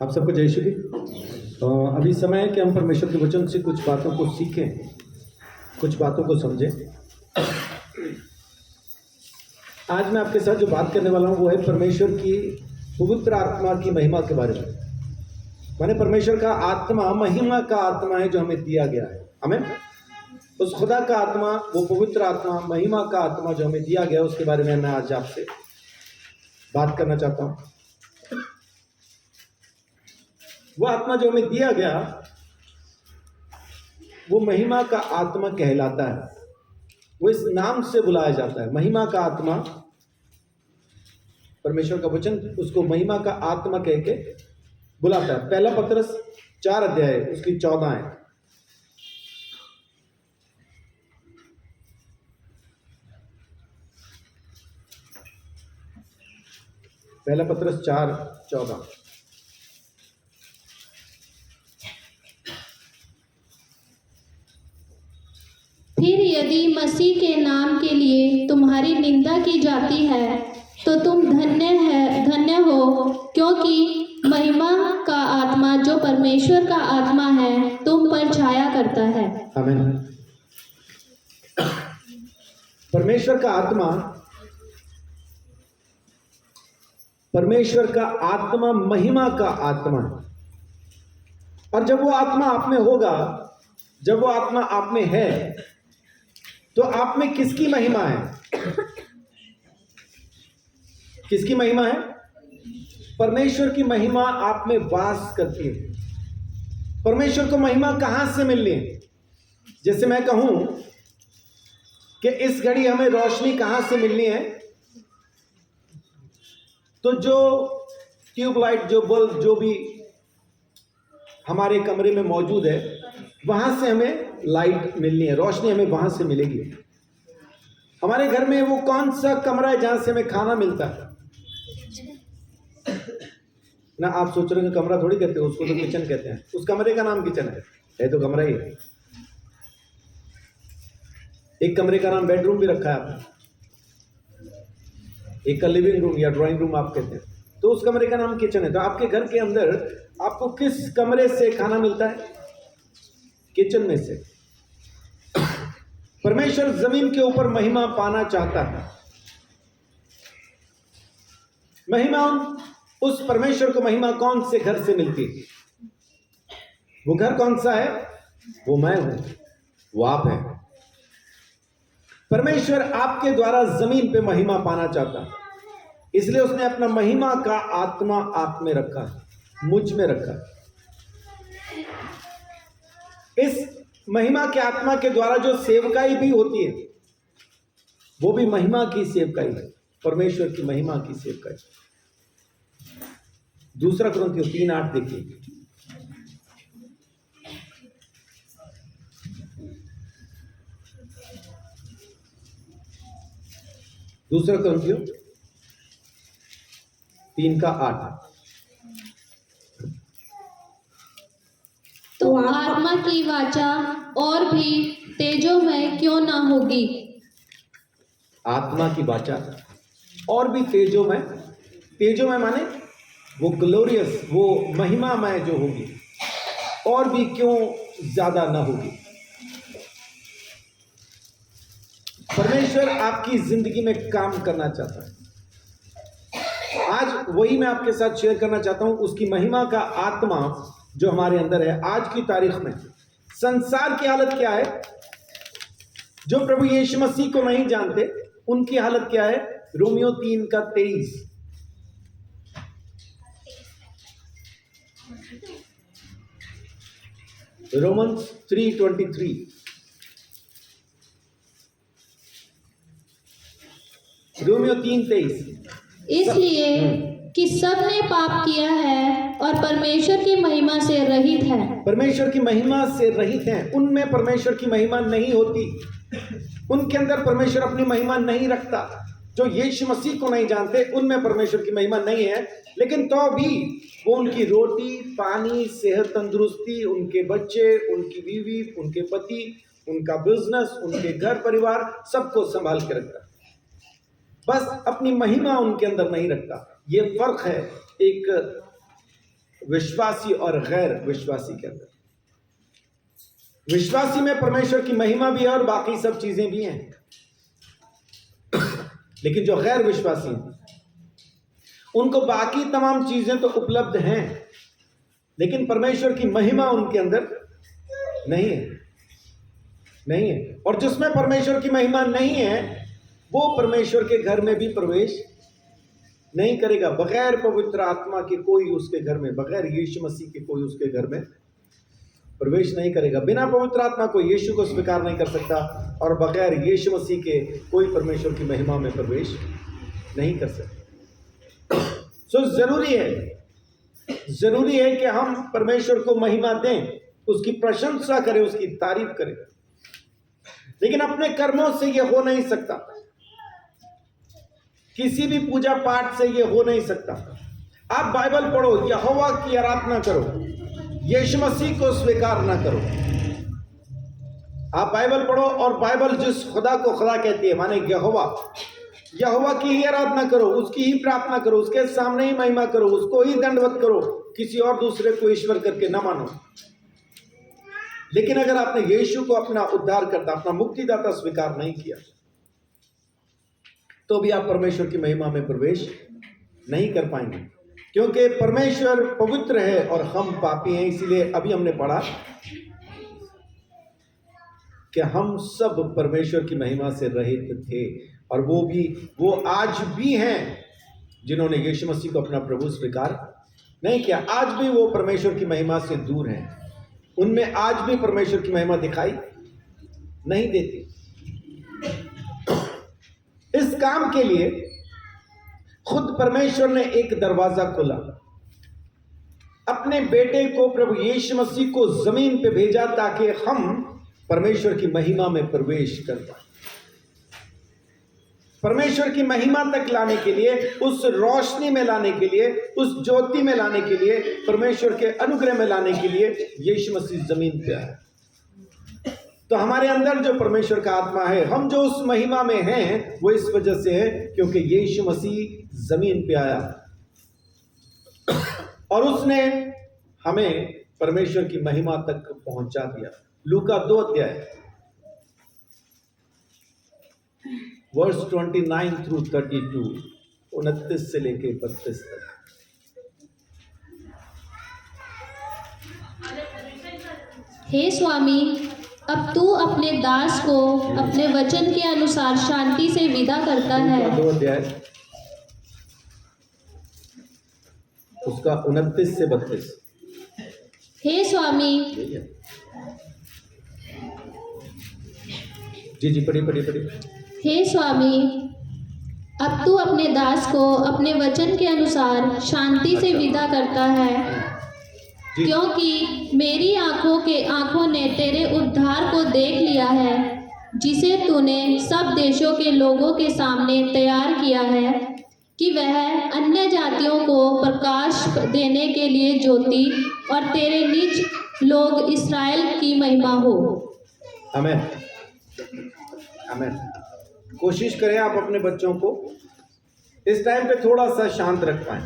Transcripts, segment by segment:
आप सबको जय श्री। अभी समय है कि हम परमेश्वर के वचन से कुछ बातों को सीखें, कुछ बातों को समझें। आज मैं आपके साथ जो बात करने वाला हूँ वो है परमेश्वर की पवित्र आत्मा की महिमा के बारे में। माने परमेश्वर का आत्मा महिमा का आत्मा है जो हमें दिया गया है। हमें उस खुदा का आत्मा, वो पवित्र आत्मा, महिमा का आत्मा जो हमें दिया गया, उसके बारे में मैं आज आपसे बात करना चाहता हूँ। वो आत्मा जो हमें दिया गया वो महिमा का आत्मा कहलाता है। वो इस नाम से बुलाया जाता है, महिमा का आत्मा। परमेश्वर का वचन उसको महिमा का आत्मा कह के बुलाता है। पहला पत्रस 4 अध्याय उसकी 14 है। पहला पत्रस 4:14। फिर यदि मसीह के नाम के लिए तुम्हारी निंदा की जाती है तो तुम धन्य हो, क्योंकि महिमा का आत्मा जो परमेश्वर का आत्मा है तुम पर छाया करता है। आमीन। परमेश्वर का आत्मा, परमेश्वर का आत्मा महिमा का आत्मा है। और जब वो आत्मा आप में होगा, जब वो आत्मा आप में है, तो आप में किसकी महिमा है? किसकी महिमा है? परमेश्वर की महिमा आप में वास करती है। परमेश्वर को महिमा कहां से मिलनी है? जैसे मैं कहूं कि इस घड़ी हमें रोशनी कहां से मिलनी है, तो जो ट्यूबलाइट, जो बल्ब, जो भी हमारे कमरे में मौजूद है, वहां से हमें लाइट मिलनी है, रोशनी हमें वहां से मिलेगी। हमारे घर में वो कौन सा कमरा है जहां से हमें खाना मिलता है ना? आप सोच रहे हो कमरा थोड़ी कहते हो, उसको तो किचन कहते हैं। उस कमरे का नाम किचन है तो कमरा ही है। एक कमरे का नाम बेडरूम भी रखा है आपने, एक का लिविंग रूम या ड्राइंग रूम आप कहते हैं, तो उस कमरे का नाम किचन है। तो आपके घर के अंदर आपको किस कमरे से खाना मिलता है? किचन में से। परमेश्वर जमीन के ऊपर महिमा पाना चाहता है। महिमा, उस परमेश्वर को महिमा कौन से घर से मिलती है? वो घर कौन सा है? वो मैं हूं, वो आप हैं। परमेश्वर आपके द्वारा जमीन पे महिमा पाना चाहता है, इसलिए उसने अपना महिमा का आत्मा आप में रखा है, मुझ में रखा है। इस महिमा के आत्मा के द्वारा जो सेवकाई भी होती है, वो भी महिमा की सेवकाई है, परमेश्वर की महिमा की सेवकाई। दूसरा कुरिन्थियों 3:8 देखिए। दूसरा कुरिन्थियों 3:8। तो आत्मा की वाचा और भी तेजोमय क्यों ना होगी? आत्मा की वाचा और भी तेजोमय, तेजोमय माने वो ग्लोरियस, वो महिमामय जो होगी, और भी क्यों ज्यादा ना होगी। परमेश्वर आपकी जिंदगी में काम करना चाहता है। आज वही मैं आपके साथ शेयर करना चाहता हूं। उसकी महिमा का आत्मा जो हमारे अंदर है। आज की तारीख में संसार की हालत क्या है? जो प्रभु यीशु मसीह को नहीं जानते उनकी हालत क्या है? रोमियो 3:23। रोमन्स 3:23। रोमियो 3:23। इसलिए कि सब ने पाप किया है और परमेश्वर की महिमा से रहित है। परमेश्वर की महिमा से रहित हैं। उनमें परमेश्वर की महिमा नहीं होती, उनके अंदर परमेश्वर अपनी महिमा नहीं रखता। जो यीशु मसीह को नहीं जानते उनमें परमेश्वर की महिमा नहीं है, लेकिन तो भी वो उनकी रोटी पानी, सेहत, तंदुरुस्ती, उनके बच्चे, उनकी बीवी, उनके पति, उनका बिजनेस, उनके घर परिवार, सबको संभाल के रखता है। बस अपनी महिमा उनके अंदर नहीं रखता। ये फर्क है एक विश्वासी और गैर विश्वासी के अंदर। विश्वासी में परमेश्वर की महिमा भी है और बाकी सब चीजें भी हैं, लेकिन जो गैर विश्वासी हैं उनको बाकी तमाम चीजें तो उपलब्ध हैं, लेकिन परमेश्वर की महिमा उनके अंदर नहीं है। और जिसमें परमेश्वर की महिमा नहीं है वो परमेश्वर के घर में भी प्रवेश नहीं करेगा। बगैर पवित्र आत्मा के कोई उसके घर में, बगैर यीशु मसीह के कोई उसके घर में प्रवेश नहीं करेगा। बिना पवित्र आत्मा को यीशु को स्वीकार नहीं कर सकता, और बगैर यीशु मसीह के कोई परमेश्वर की महिमा में प्रवेश नहीं कर सकता। सो जरूरी है कि हम परमेश्वर को महिमा दें, उसकी प्रशंसा करें, उसकी तारीफ करें, लेकिन अपने कर्मों से यह हो नहीं सकता, किसी भी पूजा पाठ से यह हो नहीं सकता। आप बाइबल पढ़ो, यहोवा की आराधना करो, यीशु मसीह को स्वीकार ना करो। आप बाइबल पढ़ो और बाइबल जिस खुदा को खुदा कहती है, माने यहोवा की ही आराधना करो, उसकी ही प्रार्थना करो, उसके सामने ही महिमा करो, उसको ही दंडवत करो, किसी और दूसरे को ईश्वर करके ना मानो। लेकिन अगर आपने यीशु को अपना उद्धारकर्ता, अपना मुक्तिदाता स्वीकार नहीं किया, तो भी आप परमेश्वर की महिमा में प्रवेश नहीं कर पाएंगे, क्योंकि परमेश्वर पवित्र है और हम पापी हैं। इसीलिए अभी हमने पढ़ा कि हम सब परमेश्वर की महिमा से रहित थे, और वो आज भी हैं जिन्होंने यीशु मसीह को अपना प्रभु स्वीकार नहीं किया। आज भी वो परमेश्वर की महिमा से दूर हैं, उनमें आज भी परमेश्वर की महिमा दिखाई नहीं देती। इस काम के लिए खुद परमेश्वर ने एक दरवाजा खोला, अपने बेटे को प्रभु यीशु मसीह को जमीन पे भेजा ताकि हम परमेश्वर की महिमा में प्रवेश कर पाए। परमेश्वर की महिमा तक लाने के लिए, उस रोशनी में लाने के लिए, उस ज्योति में लाने के लिए, परमेश्वर के अनुग्रह में लाने के लिए यीशु मसीह जमीन पे आया। तो हमारे अंदर जो परमेश्वर का आत्मा है, हम जो उस महिमा में हैं, वो इस वजह से है क्योंकि यीशु मसीह जमीन पे आया और उसने हमें परमेश्वर की महिमा तक पहुंचा दिया। लूका 2 अध्याय वर्स 29 थ्रू 32, 29 से लेके 32 तक। हे स्वामी, अब तू अपने दास को अपने वचन के अनुसार शांति से विदा करता है। 2 अध्याय उसका 29 से 32। हे स्वामी, जी पढ़ी। हे स्वामी, अब तू अपने दास को अपने वचन के अनुसार शांति से विदा करता है, क्योंकि मेरी आंखों ने तेरे उद्धार को देख लिया है, जिसे तूने सब देशों के लोगों के सामने तैयार किया है, कि वह अन्य जातियों को प्रकाश देने के लिए ज्योति और तेरे निज लोग इस्राएल की महिमा हो। आमीन। आमीन। कोशिश करें आप अपने बच्चों को इस टाइम पे थोड़ा सा शांत रख पाएं,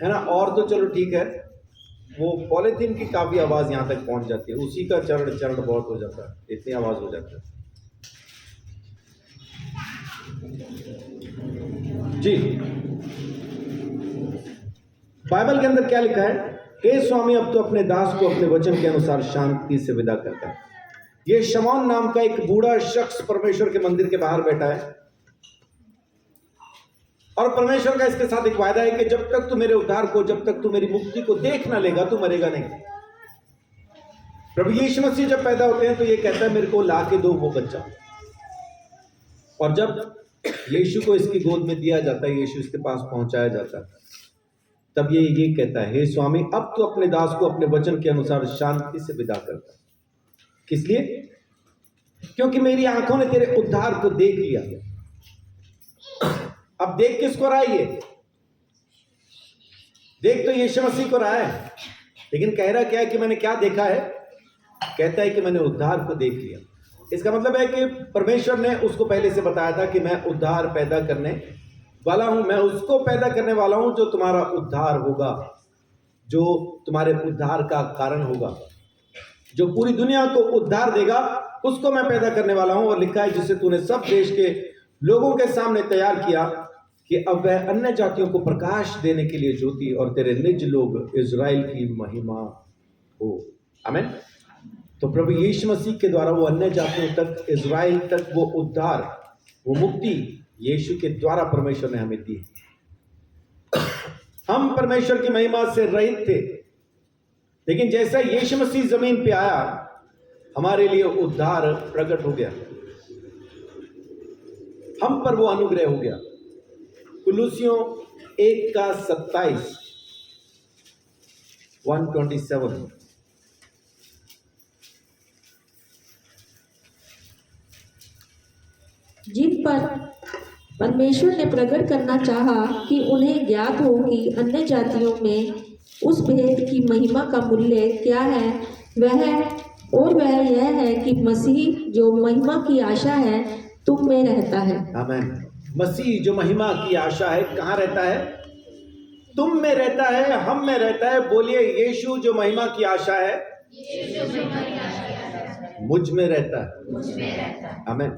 है ना। और तो चलो ठीक है, वो पॉलीथीन की काफ़ी आवाज़ यहाँ तक पहुँच जाती है, उसी का चरण बहुत हो जाता है, इतनी आवाज़ हो जाती है। जी, बाइबल के अंदर क्या लिखा है? हे स्वामी, अब तो अपने दास को अपने वचन के अनुसार शांति से विदा करता है। ये शमौन नाम का एक बूढ़ा शख्स परमेश्वर के मंदिर के बाहर बैठा है, और परमेश्वर का इसके साथ एक वायदा है कि जब तक तू मेरे उद्धार को, जब तक तू मेरी मुक्ति को देख ना लेगा, तू मरेगा नहीं। प्रभु यीशु मसीह जब पैदा होते हैं तो ये कहता है, मेरे को ला के दो वो बच्चा। और जब यीशु को इसकी गोद में दिया जाता है, यीशु इसके पास पहुंचाया जाता है, तब ये कहता है, हे स्वामी, अब तो अपने दास को अपने वचन के अनुसार शांति से विदा करता है। किस लिए? क्योंकि मेरी आंखों ने तेरे उद्धार को देख लिया। अब देख किसको रहा है? ये देख तो यीशु मसीह को रहा है, लेकिन कह रहा क्या है कि मैंने क्या देखा है? कहता है कि मैंने उद्धार को देख लिया। इसका मतलब है कि परमेश्वर ने उसको पहले से बताया था कि मैं उद्धार पैदा करने वाला हूं, मैं उसको पैदा करने वाला हूं जो तुम्हारा उद्धार होगा, जो तुम्हारे उद्धार का कारण होगा, जो पूरी दुनिया को उद्धार देगा, उसको मैं पैदा करने वाला हूं। और लिखा है जिसे तूने सब देश के लोगों के सामने तैयार किया कि अब वह अन्य जातियों को प्रकाश देने के लिए ज्योति और तेरे निज लोग इज़राइल की महिमा हो। आमीन। तो प्रभु यीशु मसीह के द्वारा वो अन्य जातियों तक, इज़राइल तक वो उद्धार, वो मुक्ति यीशु के द्वारा परमेश्वर ने हमें दी। हम परमेश्वर की महिमा से रहित थे, लेकिन जैसा यीशु मसीह जमीन पे आया, हमारे लिए उद्धार प्रकट हो गया, हम पर वो अनुग्रह हो गया। कुलुसियों 1:27 1:27 जिन पर परमेश्वर ने प्रकट करना चाहा कि उन्हें ज्ञात हो कि अन्य जातियों में उस भेद की महिमा का मूल्य क्या है, वह यह है कि मसीह जो महिमा की आशा है तुम में रहता है। आमीन। मसीह जो महिमा की आशा है कहाँ रहता है? तुम में रहता है, हम में रहता है। बोलिए, यीशु जो महिमा की आशा है मुझ में रहता है। आमीन।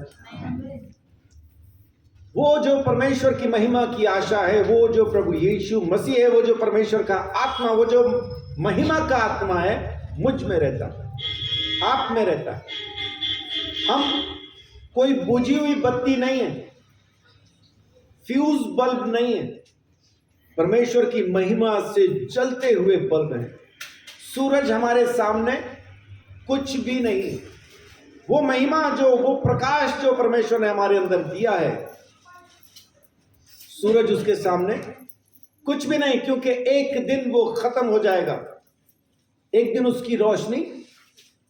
वो जो परमेश्वर की महिमा की आशा है, वो जो प्रभु यीशु मसीह है, वो जो परमेश्वर का आत्मा, वो जो महिमा का आत्मा है, मुझ में रहता है, आप में रहता है। हम कोई बुझी हुई बत्ती नहीं है, फ्यूज बल्ब नहीं है, परमेश्वर की महिमा से जलते हुए बल्ब हैं। सूरज हमारे सामने कुछ भी नहीं। वो महिमा, वो प्रकाश जो परमेश्वर ने हमारे अंदर दिया है, सूरज उसके सामने कुछ भी नहीं, क्योंकि एक दिन वो खत्म हो जाएगा। एक दिन उसकी रोशनी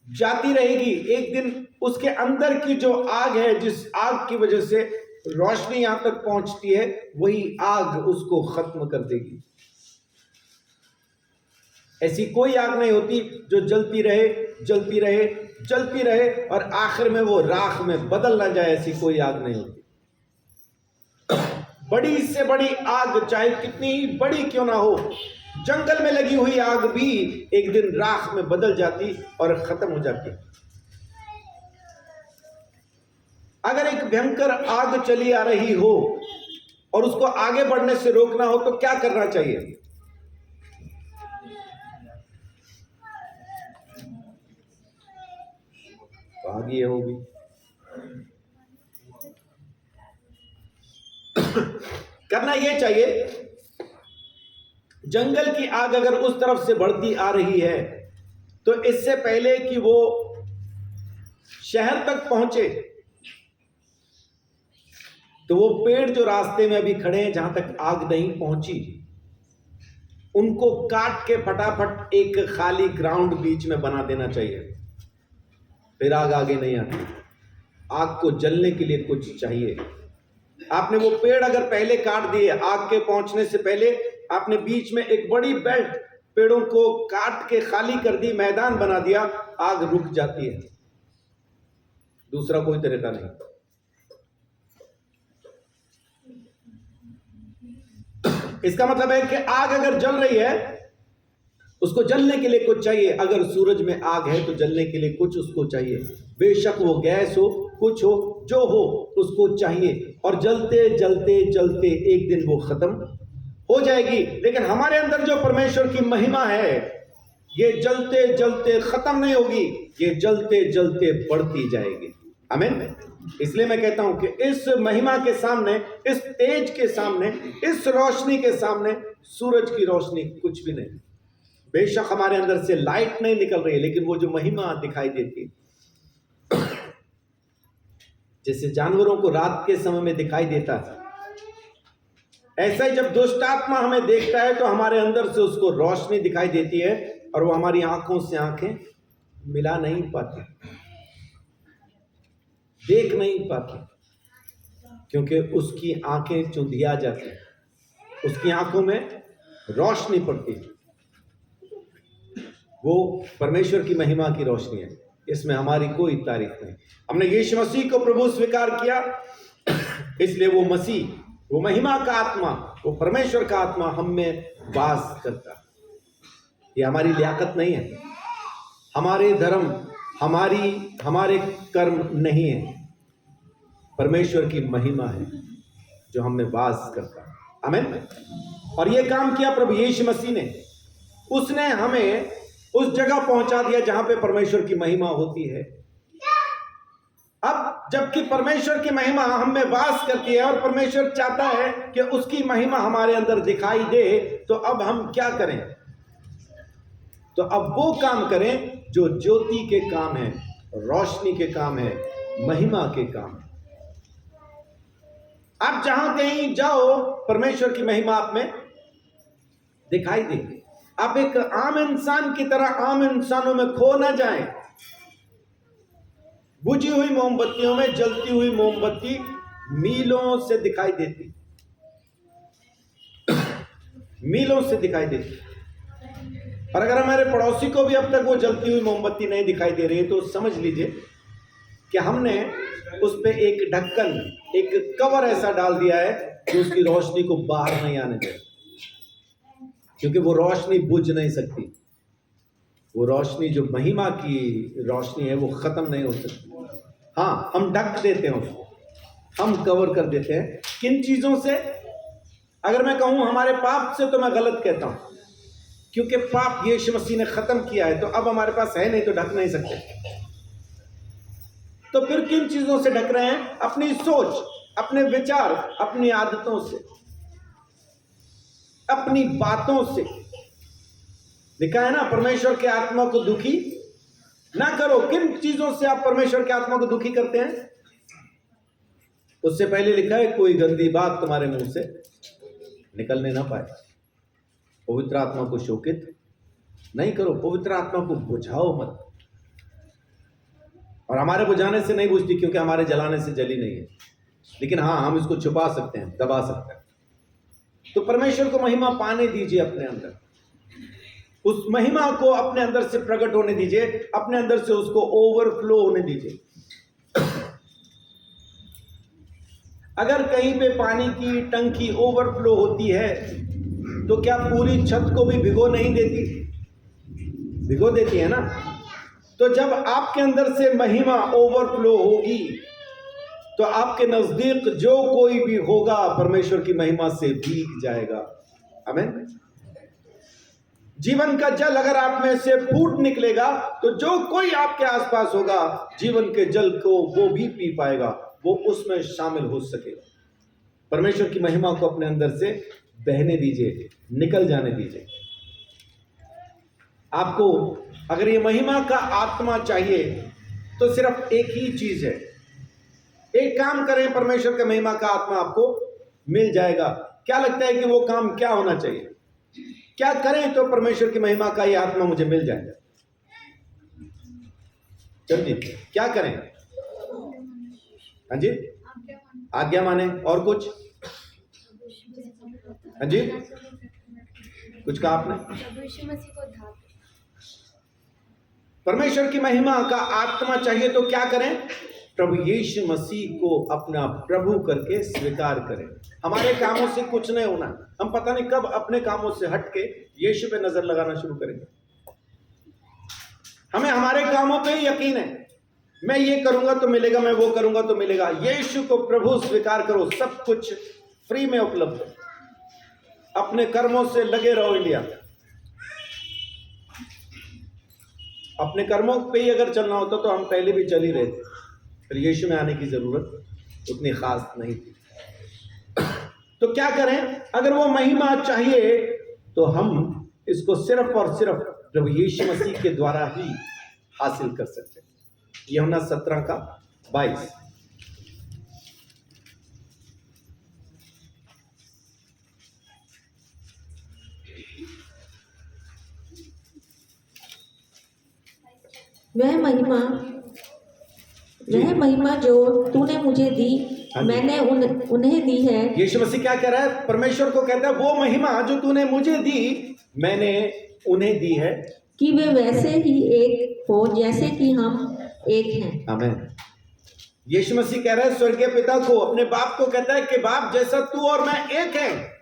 जाती रहेगी। एक दिन उसके अंदर की जो आग है, जिस आग की वजह से रोशनी यहां तक पहुंचती है, वही आग उसको खत्म कर देगी। ऐसी कोई आग नहीं होती जो जलती रहे, जलती रहे, जलती रहे और आखिर में वो राख में बदल ना जाए। ऐसी कोई आग नहीं होती। बड़ी से बड़ी आग, चाहे कितनी ही बड़ी क्यों ना हो, जंगल में लगी हुई आग भी एक दिन राख में बदल जाती और खत्म हो जाती। अगर एक भयंकर आग चली आ रही हो और उसको आगे बढ़ने से रोकना हो तो क्या करना चाहिए? आग ये होगी। करना यह चाहिए, जंगल की आग अगर उस तरफ से बढ़ती आ रही है तो इससे पहले कि वो शहर तक पहुंचे, तो वो पेड़ जो रास्ते में अभी खड़े हैं, जहां तक आग नहीं पहुंची, उनको काट के फटाफट एक खाली ग्राउंड बीच में बना देना चाहिए। फिर आग आगे नहीं आती। आग को जलने के लिए कुछ चाहिए। आपने वो पेड़ अगर पहले काट दिए, आग के पहुंचने से पहले आपने बीच में एक बड़ी बेल्ट पेड़ों को काट के खाली कर दी, मैदान बना दिया, आग रुक जाती है। दूसरा कोई तरीका नहीं। इसका मतलब है कि आग अगर जल रही है, उसको जलने के लिए कुछ चाहिए। अगर सूरज में आग है तो जलने के लिए कुछ उसको चाहिए। बेशक वो गैस हो, कुछ हो, जो हो, उसको चाहिए। और जलते जलते जलते एक दिन वो खत्म हो जाएगी। लेकिन हमारे अंदर जो परमेश्वर की महिमा है, ये जलते जलते खत्म नहीं होगी, ये जलते जलते बढ़ती जाएगी। आमीन। इसलिए मैं कहता हूं कि इस महिमा के सामने, इस तेज के सामने, इस रोशनी के सामने सूरज की रोशनी कुछ भी नहीं। बेशक हमारे अंदर से लाइट नहीं निकल रही है, लेकिन वो जो महिमा दिखाई देती है, जैसे जानवरों को रात के समय में दिखाई देता है, ऐसा ही जब दुष्ट आत्मा हमें देखता है तो हमारे अंदर से उसको रोशनी दिखाई देती है और वो हमारी आंखों से आंखें मिला नहीं पाती, देख नहीं पाती, क्योंकि उसकी आंखें चुंधिया जाती हैं, उसकी आंखों में रोशनी पड़ती है। वो परमेश्वर की महिमा की रोशनी है, इसमें हमारी कोई तारीफ नहीं। हमने यीशु मसीह को प्रभु स्वीकार किया, इसलिए वो मसीह, वो महिमा का आत्मा, वो परमेश्वर का आत्मा हम में वास करता। ये हमारी लियाकत नहीं है, हमारे धर्म, हमारे कर्म नहीं है, परमेश्वर की महिमा है जो हम में वास करता। आमीन। और ये काम किया प्रभु यीशु मसीह ने। उसने हमें उस जगह पहुंचा दिया जहां पे परमेश्वर की महिमा होती है। अब जबकि परमेश्वर की महिमा हम में वास करती है और परमेश्वर चाहता है कि उसकी महिमा हमारे अंदर दिखाई दे, तो अब हम क्या करें? तो अब वो काम करें जो ज्योति के काम है, रोशनी के काम है, महिमा के काम है। आप जहां कहीं जाओ, परमेश्वर की महिमा आप में दिखाई देगी। आप एक आम इंसान की तरह आम इंसानों में खो ना जाएं। बुझी हुई मोमबत्तियों में जलती हुई मोमबत्ती मीलों से दिखाई देती, मीलों से दिखाई देती। और अगर हमारे पड़ोसी को भी अब तक वो जलती हुई मोमबत्ती नहीं दिखाई दे रही है, तो समझ लीजिए कि हमने उस पे एक ढक्कन, एक कवर ऐसा डाल दिया है कि उसकी रोशनी को बाहर नहीं आने दे, क्योंकि वो रोशनी बुझ नहीं सकती। वो रोशनी जो महिमा की रोशनी है वो खत्म नहीं हो सकती। हाँ, हम ढक देते हैं उसको, हम कवर कर देते हैं। किन चीजों से? अगर मैं कहूं हमारे पाप से, तो मैं गलत कहता हूं, क्योंकि पाप यीशु मसीह ने खत्म किया है, तो अब हमारे पास है नहीं, तो ढक नहीं सकते। तो फिर किन चीजों से ढक रहे हैं? अपनी सोच, अपने विचार, अपनी आदतों से, अपनी बातों से। लिखा है ना, परमेश्वर के आत्मा को दुखी ना करो। किन चीजों से आप परमेश्वर के आत्मा को दुखी करते हैं? उससे पहले लिखा है, कोई गंदी बात तुम्हारे मुंह से निकलने ना पाए। पवित्र आत्मा को शोकित नहीं करो, पवित्र आत्मा को बुझाओ मत। और हमारे बुझाने से नहीं बुझती, क्योंकि हमारे जलाने से जली नहीं है, लेकिन हाँ, हम इसको छुपा सकते हैं, दबा सकते हैं। तो परमेश्वर को महिमा पाने दीजिए अपने अंदर, उस महिमा को अपने अंदर से प्रकट होने दीजिए, अपने अंदर से उसको ओवरफ्लो होने दीजिए। अगर कहीं पे पानी की टंकी ओवरफ्लो होती है, तो क्या पूरी छत को भी भिगो नहीं देती? भिगो देती है ना। तो जब आपके अंदर से महिमा ओवरफ्लो होगी, तो आपके नजदीक जो कोई भी होगा परमेश्वर की महिमा से भीग जाएगा। आमीन। जीवन का जल अगर आप में से फूट निकलेगा, तो जो कोई आपके आसपास होगा जीवन के जल को वो भी पी पाएगा, वो उसमें शामिल हो सकेगा। परमेश्वर की महिमा को अपने अंदर से बहने दीजिए, निकल जाने दीजिए। आपको अगर ये महिमा का आत्मा चाहिए, तो सिर्फ एक ही चीज है, एक काम करें, परमेश्वर का महिमा का आत्मा आपको मिल जाएगा। क्या लगता है कि वो काम क्या होना चाहिए? क्या करें तो परमेश्वर की महिमा का ये आत्मा मुझे मिल जाएगा? चलिए, क्या करें? हाँ जी, आज्ञा माने। और कुछ? हाँ जी, कुछ कहा आपने? परमेश्वर की महिमा का आत्मा चाहिए तो क्या करें? प्रभु यीशु मसीह को अपना प्रभु करके स्वीकार करें। हमारे कामों से कुछ नहीं होना। हम पता नहीं कब अपने कामों से हट के यीशु पे नजर लगाना शुरू करेंगे। हमें हमारे कामों पे ही यकीन है, मैं ये करूंगा तो मिलेगा, मैं वो करूंगा तो मिलेगा। यीशु को प्रभु स्वीकार करो, सब कुछ फ्री में उपलब्ध है। अपने कर्मों से लगे रहो इंडिया। अपने कर्मों पे ही अगर चलना होता तो हम पहले भी चल ही रहे थे, फिर यीशु में आने की जरूरत उतनी खास नहीं थी। तो क्या करें? अगर वो महिमा चाहिए तो हम इसको सिर्फ और सिर्फ प्रभु यीशु मसीह के द्वारा ही हासिल कर सकते हैं। यूहन्ना 17:22। वह महिमा जो तूने मुझे दी, मैंने उन्हें दी है। यीशु मसीह क्या कह रहा है? परमेश्वर को कहता है, वो महिमा जो तूने मुझे दी, मैंने उन्हें दी है, कि वे वैसे ही एक हो जैसे कि हम एक हैं। आमीन। यीशु मसीह कह रहे हैं स्वर्गीय पिता को, अपने बाप को कहता है कि बाप जैसा तू और मैं एक हैं,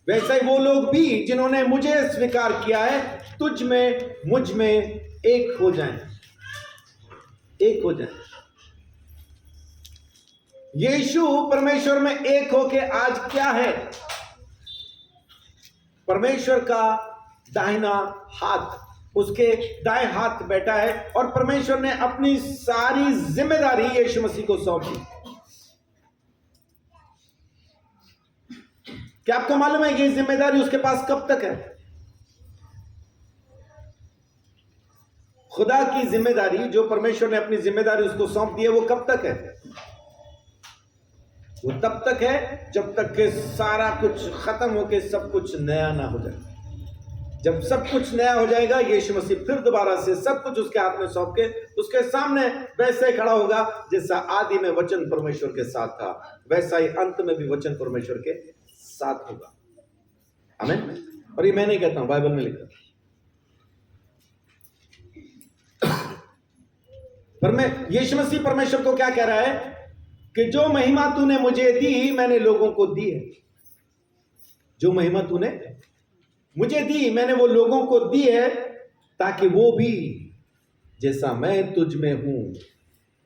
वैसा ही वो लोग भी जिन्होंने मुझे स्वीकार किया है तुझ में मुझ में एक हो जाएं, एक हो जाएं। यीशु परमेश्वर में एक होके आज क्या है? परमेश्वर का दाहिना हाथ, उसके दाएं हाथ बैठा है और परमेश्वर ने अपनी सारी जिम्मेदारी यीशु मसीह को सौंप दी। क्या आपको मालूम है ये जिम्मेदारी उसके पास कब तक है? खुदा की जिम्मेदारी, जो परमेश्वर ने अपनी जिम्मेदारी उसको सौंप दी है, वो कब तक है? वो तब तक है जब तक कि सारा कुछ खत्म होके सब कुछ नया ना हो जाए। जब सब कुछ नया हो जाएगा, यीशु मसीह फिर दोबारा से सब कुछ उसके हाथ में सौंप के उसके सामने वैसे खड़ा होगा जैसा आदि में वचन परमेश्वर के साथ था, वैसा ही अंत में भी वचन परमेश्वर के साथ होगा। आमीन। और ये मैं नहीं कहता हूं, बाइबल में लिखा। पर मैं यीशु मसीह परमेश्वर को क्या कह रहा है कि जो महिमा तूने मुझे दी मैंने लोगों को दी है। जो महिमा तूने मुझे दी मैंने वो लोगों को दी है, ताकि वो भी जैसा मैं तुझ में हूं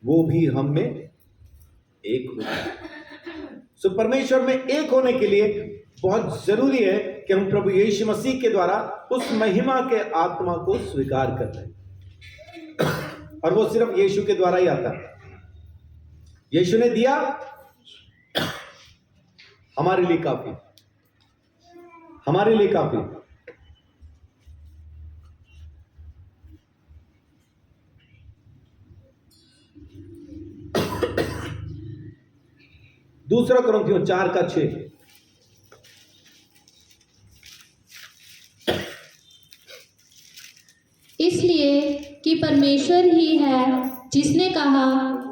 वो भी हम में एक हो जाए। सो परमेश्वर में एक होने के लिए बहुत जरूरी है कि हम प्रभु यीशु मसीह के द्वारा उस महिमा के आत्मा को स्वीकार कर लें, और वो सिर्फ यीशु के द्वारा ही आता है। यीशु ने दिया, हमारे लिए काफी, हमारे लिए काफी। दूसरा कुरिन्थियों 4:6। इसलिए कि परमेश्वर ही है जिसने कहा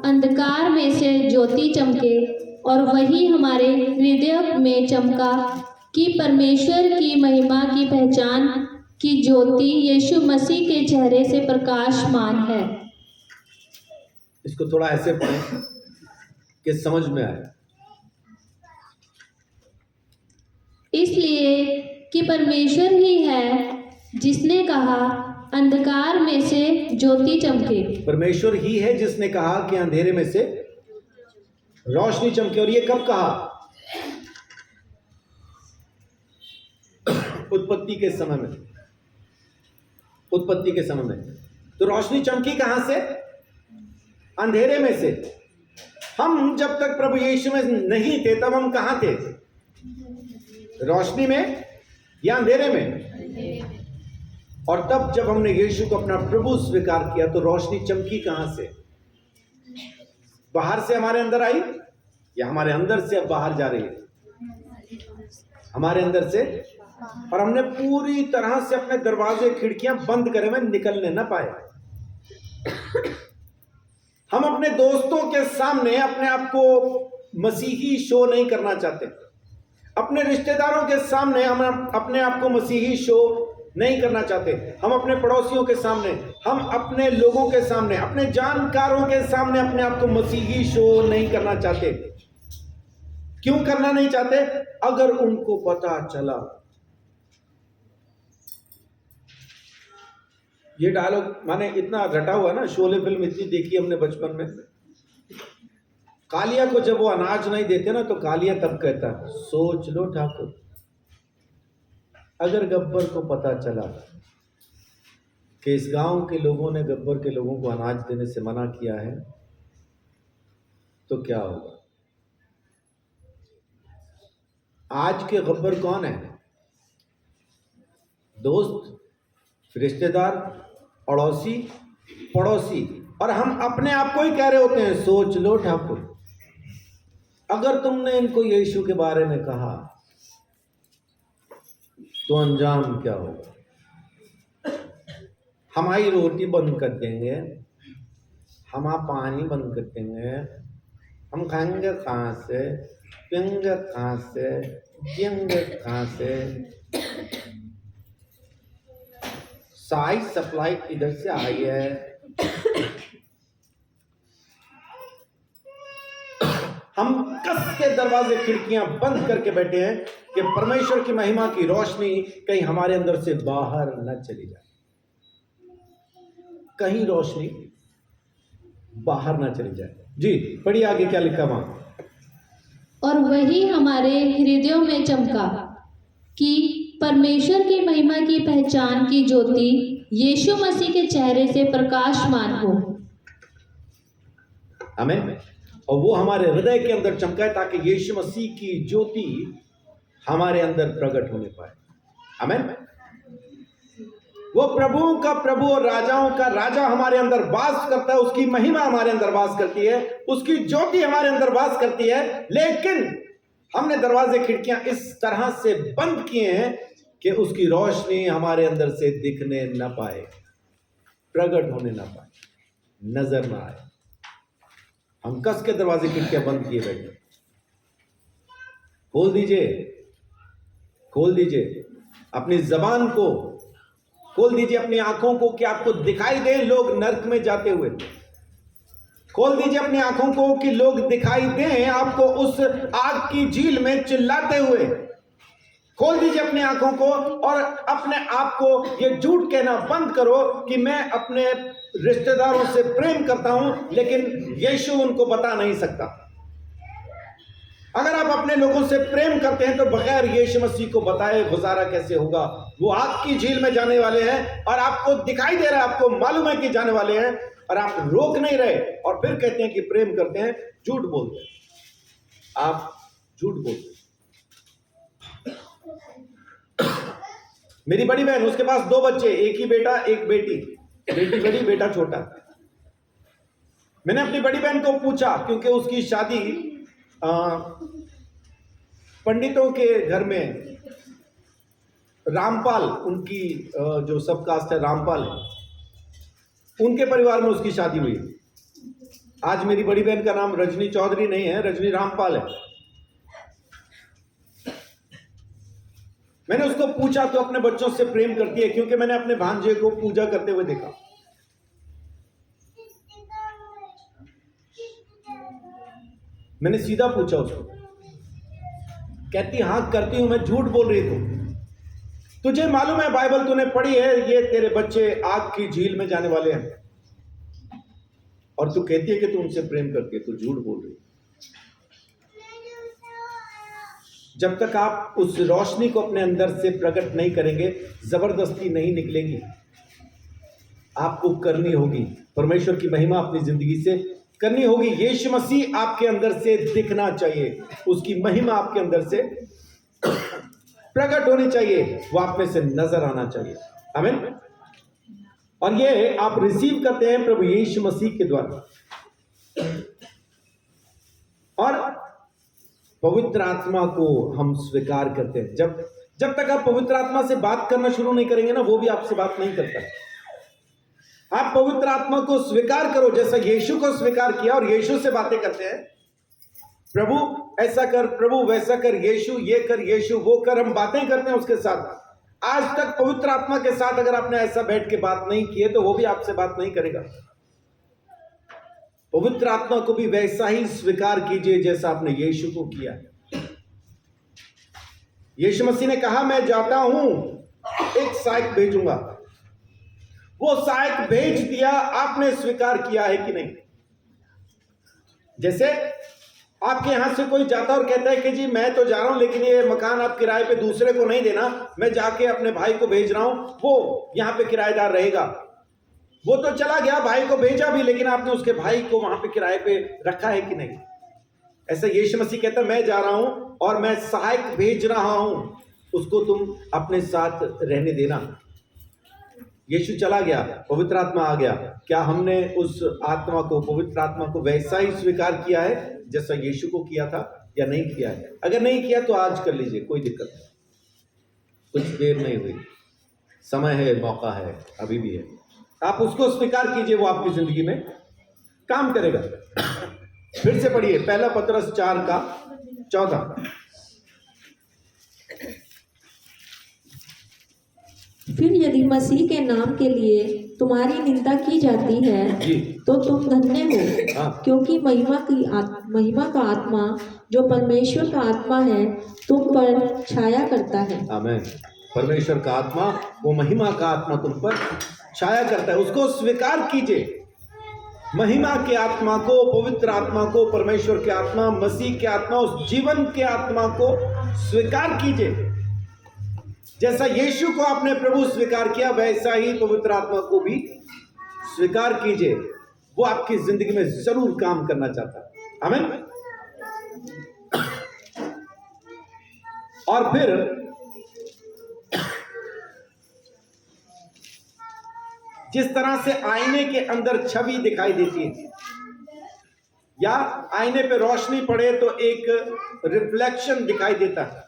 अंधकार में से ज्योति चमके, और वही हमारे हृदय में चमका कि परमेश्वर की महिमा की पहचान की ज्योति यीशु मसीह के चेहरे से प्रकाशमान है। इसको थोड़ा ऐसे पढ़ें कि समझ में आए। इसलिए कि परमेश्वर ही है जिसने कहा अंधकार में से ज्योति चमके। परमेश्वर ही है जिसने कहा कि अंधेरे में से रोशनी चमके। और ये कब कहा? उत्पत्ति के समय में, उत्पत्ति के समय में। तो रोशनी चमकी कहां से? अंधेरे में से। हम जब तक प्रभु यीशु में नहीं थे तब हम कहां थे? रोशनी में या अंधेरे में? और तब जब हमने यीशु को अपना प्रभु स्वीकार किया तो रोशनी चमकी कहां से? बाहर से हमारे अंदर आई या हमारे अंदर से अब बाहर जा रही है? हमारे अंदर से। और हमने पूरी तरह से अपने दरवाजे खिड़कियां बंद करे हुए निकलने ना पाए। हम अपने दोस्तों के सामने अपने आप को मसीही शो नहीं करना चाहते। अपने रिश्तेदारों के सामने हम अपने आप को मसीही शो नहीं करना चाहते। हम अपने पड़ोसियों के सामने, हम अपने लोगों के सामने, अपने जानकारों के सामने अपने आप को मसीही शो नहीं करना चाहते। क्यों करना नहीं चाहते? अगर उनको पता चला, ये डायलॉग माने इतना रटा हुआ ना, शोले फिल्म इतनी देखी हमने बचपन में। कालिया को जब वो अनाज नहीं देते ना तो कालिया तब कहता, सोच लो ठाकुर, अगर गब्बर को पता चला कि इस गांव के लोगों ने गब्बर के लोगों को अनाज देने से मना किया है तो क्या होगा? आज के गब्बर कौन है? दोस्त, रिश्तेदार, अड़ोसी, पड़ोसी। और हम अपने आप को ही कह रहे होते हैं, सोच लो ठाकुर, अगर तुमने इनको यीशु के बारे में कहा तो अंजाम क्या होगा? हमारी रोटी बंद कर देंगे, हमारा पानी बंद कर देंगे, हम खाएंगे कहाँ से, पियेंगे कहाँ से, जिएंगे कहाँ से, सारी सप्लाई इधर से आई है। दरवाजे खिड़कियां बंद करके बैठे हैं कि परमेश्वर की महिमा की रोशनी कहीं हमारे अंदर से बाहर न चली जाए, कहीं रोशनी बाहर ना चली जाए। जी पढ़िए आगे क्या लिखा वहां। और वही हमारे हृदयों में चमका कि परमेश्वर की महिमा की पहचान की ज्योति यीशु मसीह के चेहरे से प्रकाशमान हो। आमीन। और वो हमारे हृदय के अंदर चमका है ताकि यीशु मसीह की ज्योति हमारे अंदर प्रकट होने पाए। आमीन। वो प्रभुओं का प्रभु और राजाओं का राजा हमारे अंदर वास करता है, उसकी महिमा हमारे अंदर वास करती है, उसकी ज्योति हमारे अंदर वास करती है। लेकिन हमने दरवाजे खिड़कियां इस तरह से बंद किए हैं कि उसकी रोशनी हमारे अंदर से दिखने न पाए, प्रकट होने न पाए, नजर ना आए। हम कस के दरवाजे खिड़कियां बंद किए बैठे। खोल दीजिए, खोल दीजिए अपनी जबान को, खोल दीजिए अपनी आंखों को कि आपको दिखाई दे लोग नरक में जाते हुए। खोल दीजिए अपनी आंखों को कि लोग दिखाई दें आपको उस आग की झील में चिल्लाते हुए। खोल दीजिए अपनी आंखों को और अपने आप को ये झूठ कहना बंद करो कि मैं अपने रिश्तेदारों से प्रेम करता हूं लेकिन यीशु उनको बता नहीं सकता। अगर आप अपने लोगों से प्रेम करते हैं तो बगैर यीशु मसीह को बताए गुजारा कैसे होगा। वो आग की झील में जाने वाले हैं और आपको दिखाई दे रहा है, आपको मालूम है कि जाने वाले हैं और आप रोक नहीं रहे और फिर कहते हैं कि प्रेम करते हैं। झूठ बोलते हैं, आप झूठ बोलते हैं। मेरी बड़ी बहन, उसके पास 2 बच्चे, एक ही बेटा एक बेटी, बेटी बड़ी बेटा छोटा। मैंने अपनी बड़ी बहन को पूछा क्योंकि उसकी शादी पंडितों के घर में, रामपाल उनकी जो सब कास्ट है रामपाल है, उनके परिवार में उसकी शादी हुई। आज मेरी बड़ी बहन का नाम रजनी चौधरी नहीं है, रजनी रामपाल है। मैंने उसको पूछा तो अपने बच्चों से प्रेम करती है क्योंकि मैंने अपने भांजे को पूजा करते हुए देखा। मैंने सीधा पूछा उसको, कहती हाँ करती हूं मैं, झूठ बोल रही तू, तुझे मालूम है बाइबल तूने पढ़ी है, ये तेरे बच्चे आग की झील में जाने वाले हैं और तू कहती है कि तू उनसे प्रेम करती है, तू झूठ बोल रही है। जब तक आप उस रोशनी को अपने अंदर से प्रकट नहीं करेंगे, जबरदस्ती नहीं निकलेंगी, आपको करनी होगी परमेश्वर की महिमा अपनी जिंदगी से करनी होगी। यीशु मसीह आपके अंदर से दिखना चाहिए, उसकी महिमा आपके अंदर से प्रकट होनी चाहिए, वो आप में से नजर आना चाहिए। आमीन। और ये आप रिसीव करते हैं प्रभु यीशु मसीह के द्वारा। और पवित्र आत्मा को हम स्वीकार करते हैं। जब तक आप पवित्र आत्मा से बात करना शुरू नहीं करेंगे ना, वो भी आपसे बात नहीं करता। आप पवित्र आत्मा को स्वीकार करो जैसा यीशु को स्वीकार किया और यीशु से बातें करते हैं। प्रभु ऐसा कर, प्रभु वैसा कर, यीशु ये कर, यीशु वो कर, हम बातें करते हैं उसके साथ। आज तक पवित्र आत्मा के साथ अगर आपने ऐसा बैठ के बात नहीं की है तो वो भी आपसे बात नहीं करेगा। पवित्र आत्मा को भी वैसा ही स्वीकार कीजिए जैसा आपने यीशु को किया है। यीशु मसीह ने कहा मैं जाता हूं, एक सहायक भेजूंगा। वो सहायक भेज दिया, आपने स्वीकार किया है कि नहीं? जैसे आपके यहां से कोई जाता और कहता है कि जी मैं तो जा रहा हूं लेकिन ये मकान आप किराए पे दूसरे को नहीं देना, मैं जाके अपने भाई को भेज रहा हूं, वो यहां पे किराएदार रहेगा। वो तो चला गया, भाई को भेजा भी, लेकिन आपने उसके भाई को वहां पे किराए पे रखा है कि नहीं? ऐसा यीशु मसीह कहता है मैं जा रहा हूं और मैं सहायक भेज रहा हूं, उसको तुम अपने साथ रहने देना। यीशु चला गया, पवित्र आत्मा आ गया। क्या हमने उस आत्मा को, पवित्र आत्मा को वैसा ही स्वीकार किया है जैसा यीशु को किया था या नहीं किया है? अगर नहीं किया तो आज कर लीजिए, कोई दिक्कत नहीं, कुछ देर नहीं हुई, समय है, मौका है, अभी भी है। आप उसको स्वीकार कीजिए, वो आपकी जिंदगी में काम करेगा। फिर से पढ़िए 1 पतरस 4:14। फिर यदि मसीह के नाम के लिए तुम्हारी निंदा की जाती है जी। तो तुम धन्य हो, हाँ। क्योंकि महिमा का आत्मा जो परमेश्वर का आत्मा है तुम पर छाया करता है। आमीन। परमेश्वर का आत्मा, वो महिमा का आत्मा तुम पर छाया करता है। उसको स्वीकार कीजिए, महिमा के आत्मा को, पवित्र आत्मा को, परमेश्वर के आत्मा, मसीह के आत्मा, उस जीवन के आत्मा को स्वीकार कीजिए। जैसा यीशु को आपने प्रभु स्वीकार किया, वैसा ही पवित्र आत्मा को भी स्वीकार कीजिए। वो आपकी जिंदगी में जरूर काम करना चाहता है। आमीन। और फिर जिस तरह से आईने के अंदर छवि दिखाई देती है, या आईने पे रोशनी पड़े तो एक रिफ्लेक्शन दिखाई देता है,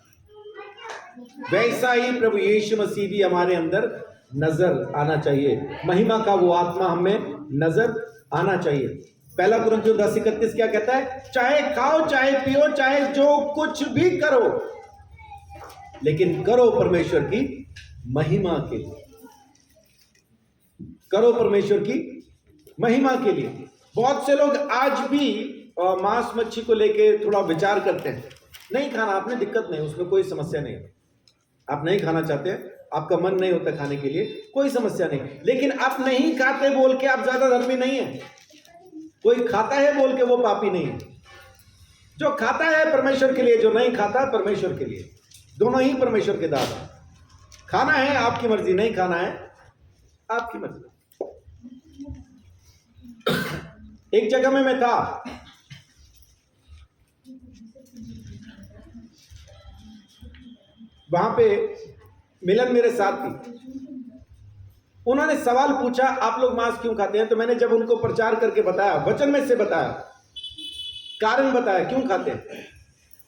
वैसा ही प्रभु यीशु मसीह भी हमारे अंदर नजर आना चाहिए। महिमा का वो आत्मा हमें नजर आना चाहिए। पहला कुरिन्थियों 10:31 क्या कहता है? चाहे खाओ, चाहे पियो, चाहे जो कुछ भी करो, लेकिन करो परमेश्वर की महिमा के लिए। करो परमेश्वर की महिमा के लिए। बहुत से लोग आज भी मांस मच्छी को लेके थोड़ा विचार करते हैं। नहीं खाना, आपने दिक्कत नहीं, उसमें कोई समस्या नहीं। आप नहीं खाना चाहते, आपका मन नहीं होता खाने के लिए, कोई समस्या नहीं। लेकिन आप नहीं खाते बोल के आप ज्यादा धर्मी नहीं है। कोई खाता है बोल के वो पापी नहीं है। जो खाता है परमेश्वर के लिए, जो नहीं खाता परमेश्वर के लिए, दोनों ही परमेश्वर के दास हैं। खाना है आपकी मर्जी, नहीं खाना है आपकी मर्जी। एक जगह में मैं था, वहां पे मिलन मेरे साथ थी। उन्होंने सवाल पूछा, आप लोग मांस क्यों खाते हैं? तो मैंने जब उनको प्रचार करके बताया, वचन में से बताया, कारण बताया क्यों खाते हैं,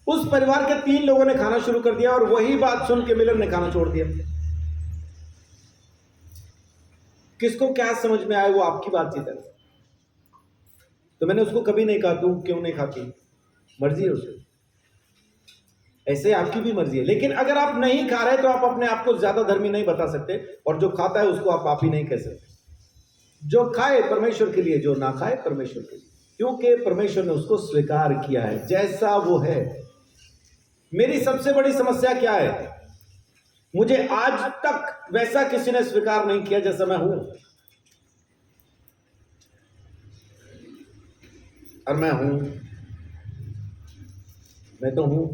उस परिवार के 3 लोगों ने खाना शुरू कर दिया और वही बात सुन के मिलन ने खाना छोड़ दिया। किसको क्या समझ में आए वो आपकी बातचीत है। तो मैंने उसको कभी नहीं कहा तू क्यों नहीं खाती, मर्जी है उसकी, ऐसे आपकी भी मर्जी है। लेकिन अगर आप नहीं खा रहे तो आप अपने आप को ज्यादा धर्मी नहीं बता सकते, और जो खाता है उसको आप पापी नहीं कह सकते। जो खाए परमेश्वर के लिए, जो ना खाए परमेश्वर के लिए, क्योंकि परमेश्वर ने उसको स्वीकार किया है जैसा वो है। मेरी सबसे बड़ी समस्या क्या है? मुझे आज तक वैसा किसी ने स्वीकार नहीं किया जैसा मैं हूं, और मैं हूं, मैं तो हूं।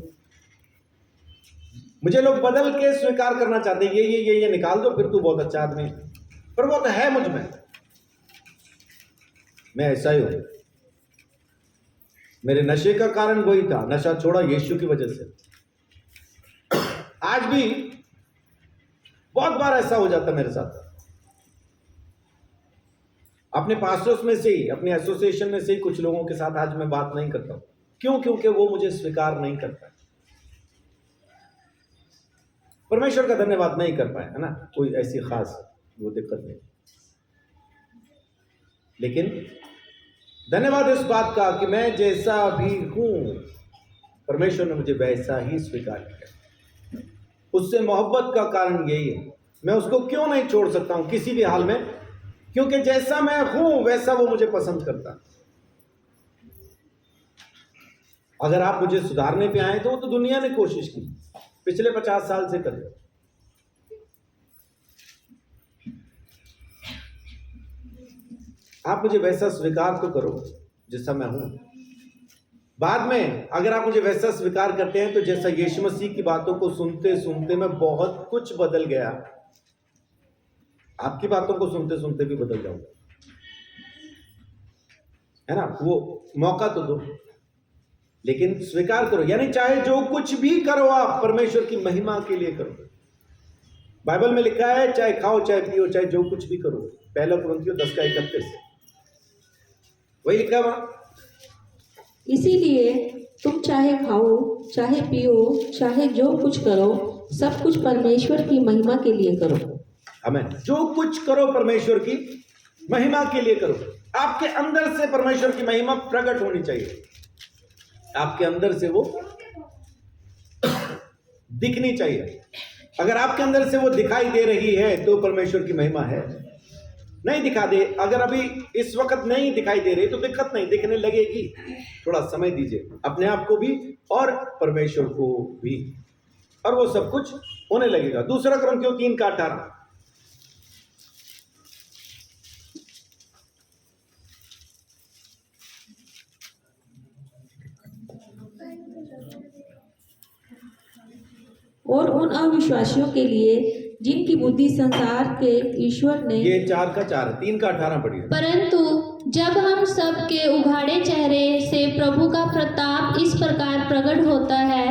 मुझे लोग बदल के स्वीकार करना चाहते हैं, ये निकाल दो, फिर तू बहुत अच्छा आदमी है। पर वो तो है मुझ में, मैं ऐसा ही हूं। मेरे नशे का कारण वही था, नशा छोड़ा यीशु की वजह से। आज भी बहुत बार ऐसा हो जाता मेरे साथ। अपने पास्टर्स में से ही, अपने एसोसिएशन में से ही कुछ लोगों के साथ आज मैं बात नहीं करता हूं। क्यों? क्योंकि वो मुझे स्वीकार नहीं करता। परमेश्वर का धन्यवाद नहीं कर पाए, है ना, कोई ऐसी खास वो दिक्कत नहीं। लेकिन धन्यवाद इस बात का कि मैं जैसा भी हूं, परमेश्वर ने मुझे वैसा ही स्वीकार किया। उससे मोहब्बत का कारण यही है। मैं उसको क्यों नहीं छोड़ सकता हूं किसी भी हाल में? क्योंकि जैसा मैं हूं वैसा वो मुझे पसंद करता है। अगर आप मुझे सुधारने पे आए तो वो तो दुनिया ने कोशिश की, पिछले 50 साल से कर रहे। आप मुझे वैसा स्वीकार तो करो जैसा मैं हूं। बाद में अगर आप मुझे वैसा स्वीकार करते हैं तो जैसा यीशु मसीह की बातों को सुनते सुनते मैं बहुत कुछ बदल गया, आपकी बातों को सुनते सुनते भी बदल जाऊंगा, है ना। वो मौका तो दो, लेकिन स्वीकार करो। यानी चाहे जो कुछ भी करो आप परमेश्वर की महिमा के लिए करो। बाइबल में लिखा है चाहे खाओ, चाहे पियो, चाहे जो कुछ भी करो। पहला कुरिन्थियों 10:31 वही लिखा है वहां। इसीलिए तुम चाहे खाओ, चाहे पियो, चाहे जो कुछ करो, सब कुछ परमेश्वर की महिमा के लिए करो। आमीन। जो कुछ करो परमेश्वर की महिमा के लिए करो। आपके अंदर से परमेश्वर की महिमा प्रकट होनी चाहिए, आपके अंदर से वो दिखनी चाहिए। अगर आपके अंदर से वो दिखाई दे रही है तो परमेश्वर की महिमा है। नहीं दिखा दे, अगर अभी इस वक्त नहीं दिखाई दे रही तो दिक्कत नहीं, दिखने लगेगी। थोड़ा समय दीजिए अपने आप को भी और परमेश्वर को भी, और वो सब कुछ होने लगेगा। दूसरा कुरिन्थियों 3:18। और उन अविश्वासियों के लिए जिनकी बुद्धि संसार के ईश्वर ने, ये 4:4 3:18 पढ़िए। परंतु जब हम सब के उघाड़े चेहरे से प्रभु का प्रताप इस प्रकार प्रकट होता है,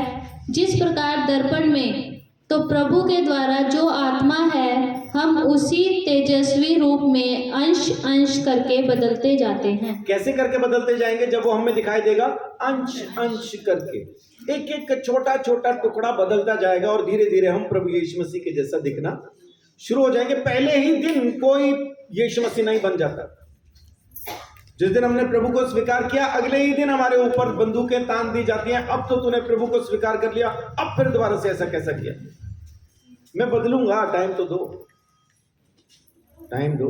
जिस प्रकार दर्पण में, तो प्रभु के द्वारा जो आत्मा है, हम उसी तेजस्वी रूप में अंश अंश करके बदलते जाते हैं। कैसे करके बदलते जाएंगे? जब वो हमें दिखाई देगा, अंश अंश करके, एक एक छोटा छोटा टुकड़ा बदलता जाएगा और धीरे धीरे हम प्रभु यीशु मसीह के जैसा दिखना शुरू हो जाएंगे। पहले ही दिन कोई यीशु मसीह नहीं बन जाता। जिस दिन हमने प्रभु को स्वीकार किया, अगले ही दिन हमारे ऊपर बंदूकें तान दी जाती हैं, अब तो तूने प्रभु को स्वीकार कर लिया, अब फिर दोबारा से ऐसा कैसा किया? मैं बदलूंगा, टाइम तो दो, टाइम दो।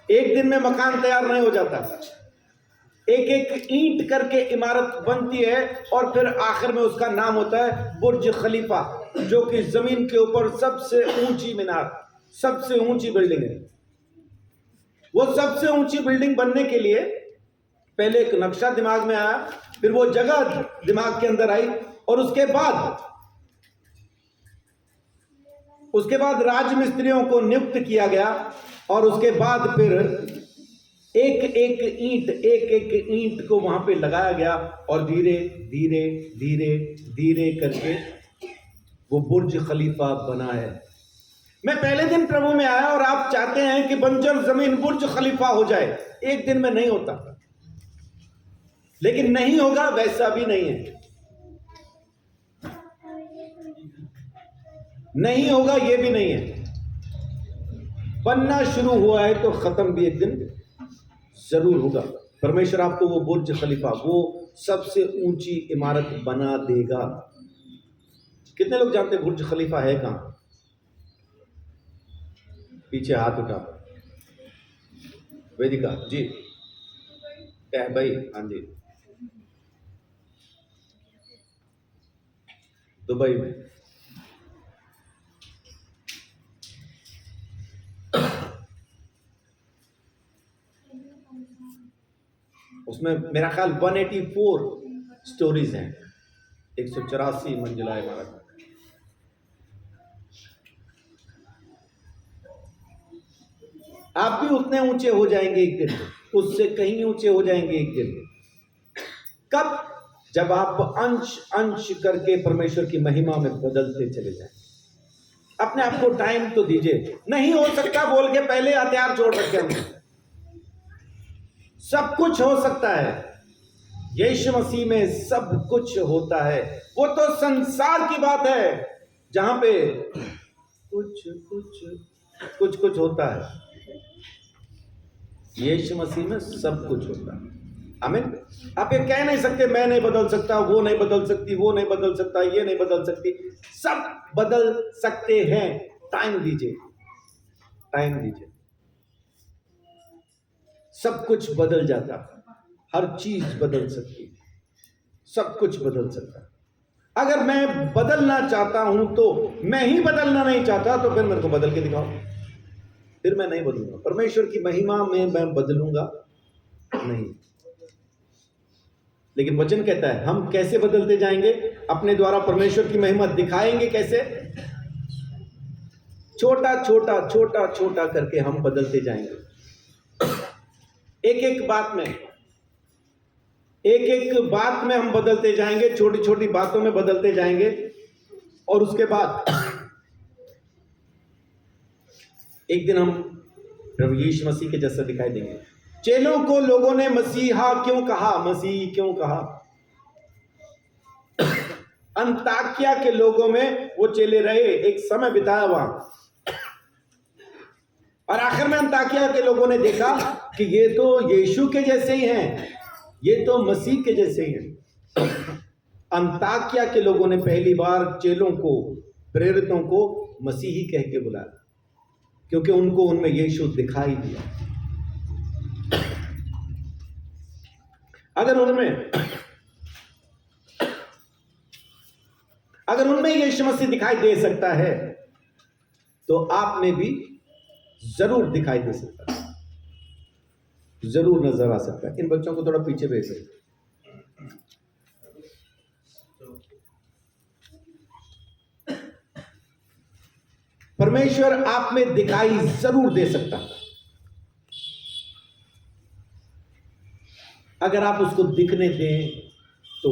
एक दिन में मकान तैयार नहीं हो जाता, एक एक ईंट करके इमारत बनती है और फिर आखिर में उसका नाम होता है बुर्ज खलीफा, जो कि जमीन के ऊपर सबसे ऊंची मीनार, सबसे ऊंची बिल्डिंग है। वो सबसे ऊंची बिल्डिंग बनने के लिए पहले एक नक्शा दिमाग में आया, फिर वो जगह दिमाग के अंदर आई, और उसके बाद राजमिस्त्रियों को नियुक्त किया गया, और उसके बाद फिर एक एक ईंट को वहां पे लगाया गया, और धीरे धीरे धीरे धीरे करके वो बुर्ज खलीफा बना है। मैं पहले दिन प्रभु में आया और आप चाहते हैं कि बंजर जमीन बुर्ज खलीफा हो जाए। एक दिन में नहीं होता, लेकिन नहीं होगा वैसा भी नहीं है, नहीं होगा ये भी नहीं है। बनना शुरू हुआ है तो खत्म भी एक दिन जरूर होगा। परमेश्वर आपको वो बुर्ज खलीफा, वो सबसे ऊंची इमारत बना देगा। कितने लोग जानते हैं बुर्ज खलीफा है कहां? पीछे हाथ उठा। वेदिका जी, भाई, हाँ जी, दुबई में। उसमें मेरा ख्याल 184 स्टोरीज हैं, 184 मंजिला इमारत। आप भी उतने ऊंचे हो जाएंगे एक दिन, उससे कहीं ऊंचे हो जाएंगे एक दिन। कब? जब आप अंश अंश करके परमेश्वर की महिमा में बदलते चले जाएं। अपने आप को टाइम तो दीजिए। नहीं हो सकता बोल के पहले हथियार छोड़ रखे हमने। सब कुछ हो सकता है, यीशु मसीह में सब कुछ होता है। वो तो संसार की बात है जहां पे कुछ कुछ होता है। यीशु मसीह में सब कुछ होता है। आमीन। आप ये कह नहीं सकते मैं नहीं बदल सकता, वो नहीं बदल सकती, वो नहीं बदल सकता, ये नहीं बदल सकती। सब बदल सकते हैं। टाइम दीजिए, टाइम दीजिए, सब कुछ बदल जाता है। हर चीज बदल सकती है, सब कुछ बदल सकता है। अगर मैं बदलना चाहता हूं तो, मैं ही बदलना नहीं चाहता तो फिर मेरे को बदल के दिखाओ, फिर मैं नहीं बदलूंगा। परमेश्वर की महिमा में मैं बदलूंगा नहीं। लेकिन वचन कहता है हम कैसे बदलते जाएंगे? अपने द्वारा परमेश्वर की महिमा दिखाएंगे। कैसे? छोटा छोटा छोटा छोटा करके हम बदलते जाएंगे। एक एक बात में हम बदलते जाएंगे, छोटी छोटी बातों में बदलते जाएंगे, और उसके बाद एक दिन हम प्रभु यीशु मसीह के जैसा दिखाई देंगे। चेलों को लोगों ने मसीहा क्यों कहा? मसीह क्यों कहा? अंताकिया के लोगों में वो चेले रहे, एक समय बिताया वहां, और आखिर में अंताकिया के लोगों ने देखा कि ये तो यीशु के जैसे ही हैं, ये तो मसीह के जैसे ही हैं। अंताकिया के लोगों ने पहली बार चेलों को, प्रेरितों को मसीही कह के बुलाया। क्योंकि उनको उनमें यीशु दिखाई दिया। अगर उनमें यीशु मसीह दिखाई दे सकता है तो आप में भी जरूर दिखाई दे सकता है, जरूर नजर आ सकता है। इन बच्चों को थोड़ा पीछे भेज दें। परमेश्वर आप में दिखाई जरूर दे सकता है अगर आप उसको दिखने दें तो।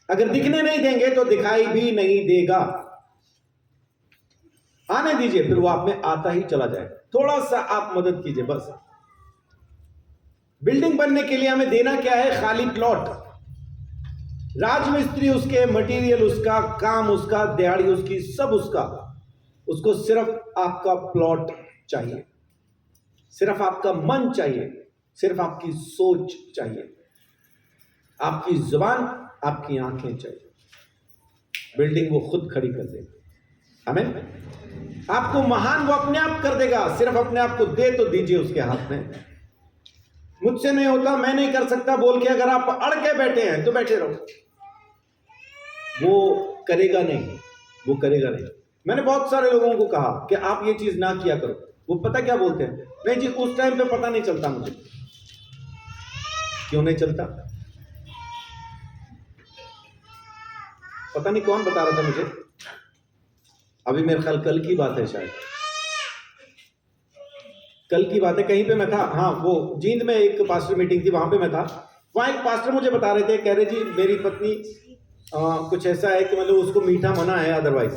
अगर दिखने नहीं देंगे तो दिखाई भी नहीं देगा। आने दीजिए, फिर वो आप में आता ही चला जाएगा। थोड़ा सा आप मदद कीजिए बस। बिल्डिंग बनने के लिए हमें देना क्या है? खाली प्लॉट। राजमिस्त्री उसके, मटेरियल उसका, काम उसका, दिहाड़ी उसकी, सब उसका। उसको सिर्फ आपका प्लॉट चाहिए, सिर्फ आपका मन चाहिए, सिर्फ आपकी सोच चाहिए, आपकी जुबान, आपकी आंखें चाहिए। बिल्डिंग वो खुद खड़ी कर देगा। आमीन। आपको महान वो अपने आप कर देगा। सिर्फ अपने आप को दे तो दीजिए उसके हाथ में। मुझसे नहीं होता, मैं नहीं कर सकता बोल के अगर आप अड़ के बैठे हैं तो बैठे रहो। वो करेगा नहीं, वो करेगा नहीं। मैंने बहुत सारे लोगों को कहा कि आप ये चीज ना किया करो। वो पता क्या बोलते हैं? नहीं जी, उस टाइम पे पता नहीं चलता मुझे। क्यों नहीं चलता? पता नहीं कौन बता रहा था मुझे, अभी मेरे ख्याल कल की बात है, शायद कल की बात है। कहीं पे मैं था, हाँ, वो जींद में एक पास्टर मीटिंग थी, वहां पे मैं था। वहां एक पास्टर मुझे बता रहे थे, कह रहे जी मेरी पत्नी कुछ ऐसा है कि मतलब उसको मीठा मना है अदरवाइज,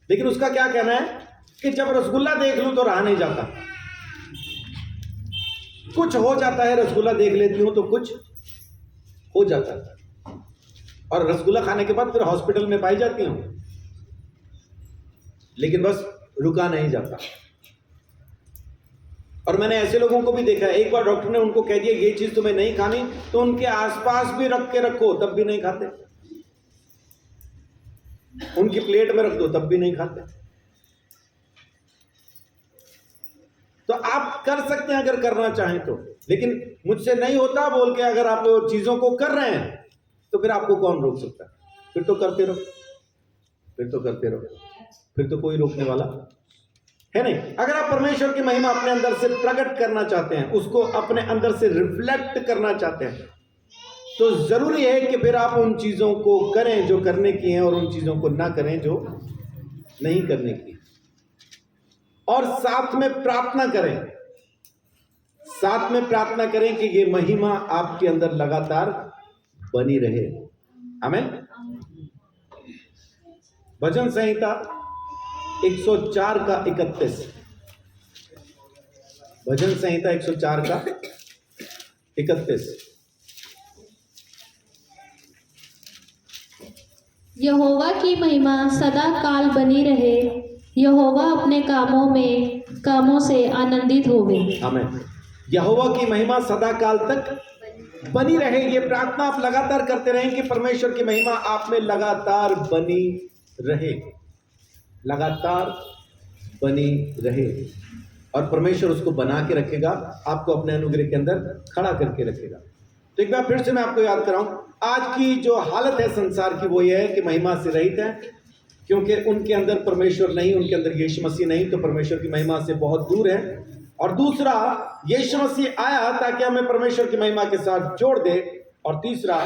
लेकिन उसका क्या कहना है कि जब रसगुल्ला देख लूं तो रहा नहीं जाता। कुछ हो जाता है, रसगुल्ला देख लेती हूं तो कुछ हो जाता है, और रसगुल्ला खाने के बाद फिर हॉस्पिटल में पाई जाती हूं, लेकिन बस रुका नहीं जाता। और मैंने ऐसे लोगों को भी देखा है, एक बार डॉक्टर ने उनको कह दिया ये चीज तुम्हें नहीं खानी, तो उनके आसपास भी रख के रखो तब भी नहीं खाते, उनकी प्लेट में रख दो तब भी नहीं खाते। तो आप कर सकते हैं अगर करना चाहें तो, लेकिन मुझसे नहीं होता बोल के अगर आप चीजों को कर रहे हैं तो फिर आपको कौन रोक सकता है? फिर तो करते रहो, फिर तो करते रहो, फिर तो कोई रोकने वाला है नहीं। अगर आप परमेश्वर की महिमा अपने अंदर से प्रकट करना चाहते हैं, उसको अपने अंदर से रिफ्लेक्ट करना चाहते हैं, तो जरूरी है कि फिर आप उन चीजों को करें जो करने की हैं और उन चीजों को ना करें जो नहीं करने की। और साथ में प्रार्थना करें, साथ में प्रार्थना करें कि ये महिमा आपके अंदर लगातार बनी रहे। आमीन। भजन संहिता 104 का 31। भजन संहिता 104 का 31। यहोवा की महिमा सदा काल बनी रहे, यहोवा अपने कामों से आनंदित होवे। आमीन। यहोवा की महिमा सदा काल तक बनी रहे। ये प्रार्थना आप लगातार करते रहें कि परमेश्वर की महिमा आप में लगातार बनी रहे, लगातार बनी रहे, और परमेश्वर उसको बना के रखेगा, आपको अपने अनुग्रह के अंदर खड़ा करके रखेगा। तो एक बार फिर से मैं आपको याद कराऊं, आज की जो हालत है संसार की वो ये है कि महिमा से रहित है, क्योंकि उनके अंदर परमेश्वर नहीं, उनके अंदर यीशु मसीह नहीं, तो परमेश्वर की महिमा से बहुत दूर है। और दूसरा, यीशु मसीह आया ताकि हमें परमेश्वर की महिमा के साथ जोड़ दे। और तीसरा,